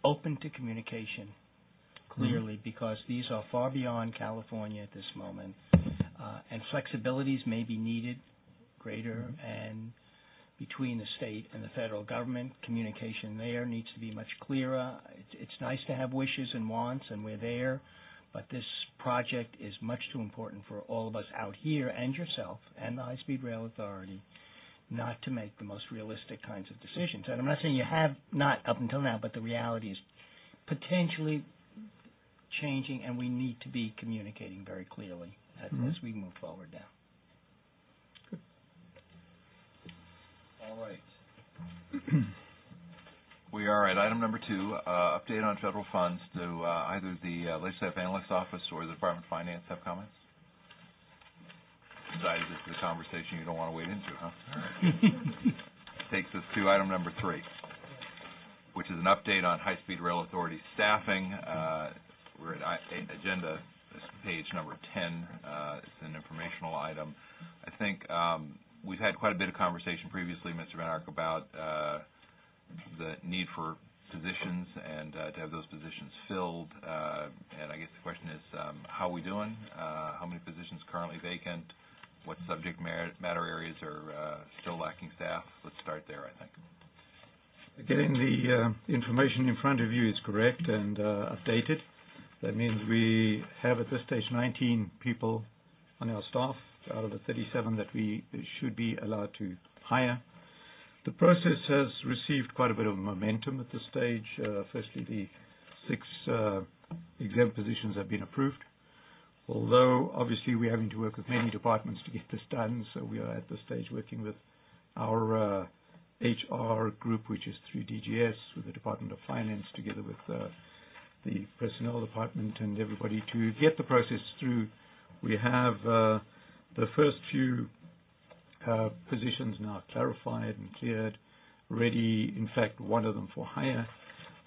open to communication clearly, mm-hmm. because these are far beyond California at this moment, and flexibilities may be needed greater, mm-hmm. and between the state and the federal government, communication there needs to be much clearer. It's nice to have wishes and wants, and we're there, but this project is much too important for all of us out here and yourself and the High-Speed Rail Authority not to make the most realistic kinds of decisions. And I'm not saying you have not up until now, but the reality is potentially changing, and we need to be communicating very clearly mm-hmm. as we move forward now. Good. All right. We are at item number 2, update on federal funds. Do either the Legislative Analyst's Office or the Department of Finance have comments? decided this is a conversation you don't want to wade into, huh? All right. Takes us to item number 3, which is an update on High-Speed Rail Authority staffing. We're at agenda page number 10. It's an informational item. I think we've had quite a bit of conversation previously, Mr. Van Ark, about the need for positions and to have those positions filled. And I guess the question is, how are we doing? How many positions currently vacant? What subject matter areas are still lacking staff? Let's start there, I think. Again, the information in front of you is correct and updated. That means we have at this stage 19 people on our staff out of the 37 that we should be allowed to hire. The process has received quite a bit of momentum at this stage. Firstly, the 6 exempt positions have been approved, although obviously we're having to work with many departments to get this done, so we are at this stage working with our HR group, which is through DGS, with the Department of Finance, together with the Personnel Department and everybody to get the process through. We have the first few positions now clarified and cleared, ready, in fact, one of them for hire.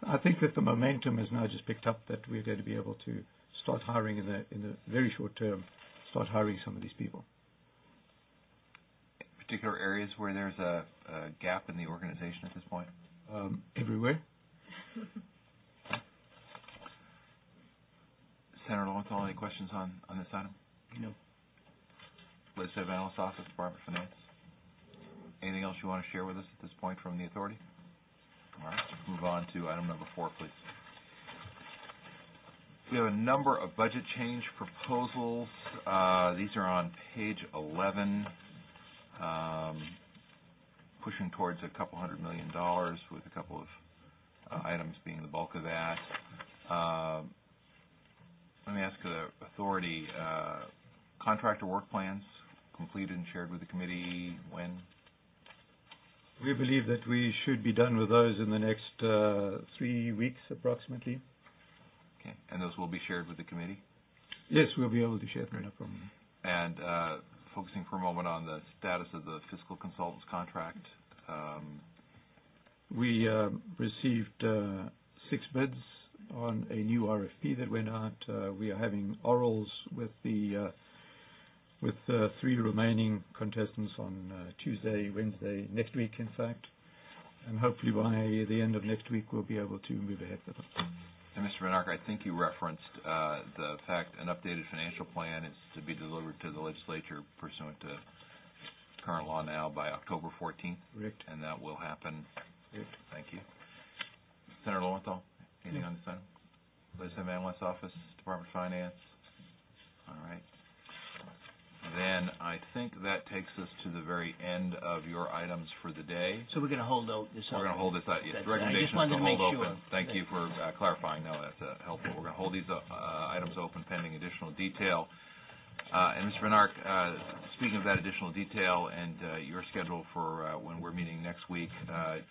I think that the momentum has now just picked up, that we're going to be able to start hiring in the very short term, start hiring some of these people. Particular areas where there's a gap in the organization at this point? Everywhere. Senator Lowenthal, any questions on this item? No. Legislative Analyst Office, Department of Finance. Anything else you want to share with us at this point from the authority? All right, let's move on to item number 4, please. We have a number of budget change proposals. These are on page 11, pushing towards a couple $100 million, with a couple of items being the bulk of that. Let me ask the authority, contractor work plans completed and shared with the committee when? We believe that we should be done with those in the next 3 weeks approximately. Okay, and those will be shared with the committee? Yes, we'll be able to share them, no problem. And focusing for a moment on the status of the fiscal consultant's contract. We received 6 bids on a new RFP that went out. We are having orals with the 3 remaining contestants on Tuesday, Wednesday, next week, in fact. And hopefully by the end of next week, we'll be able to move ahead with them. And Mr. Van Ark, I think you referenced the fact an updated financial plan is to be delivered to the legislature pursuant to current law now by October 14th. Correct. And that will happen. Correct. Thank you. Senator Lowenthal, anything on this item? Legislative Analyst Office, Department of Finance. All right. Then I think that takes us to the very end of your items for the day. So we're going to hold this We're going to hold this. Yes, the I recommendation just wanted is to to hold make open. sure. Thank you for clarifying. No, that's helpful. We're going to hold these items open pending additional detail. And Mr. Van Ark, speaking of that additional detail and your schedule for when we're meeting next week, I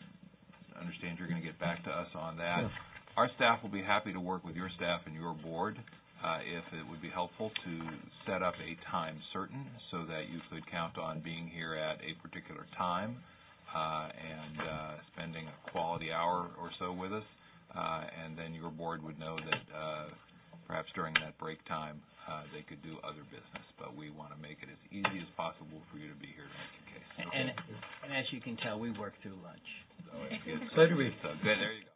understand you're going to get back to us on that. Yes. Our staff will be happy to work with your staff and your board if it would be helpful to set up a time certain so that you could count on being here at a particular time and spending a quality hour or so with us. And then your board would know that perhaps during that break time they could do other business. But we want to make it as easy as possible for you to be here to make your case. Okay? And as you can tell, we work through lunch. So it's good. So do we. So good. There you go.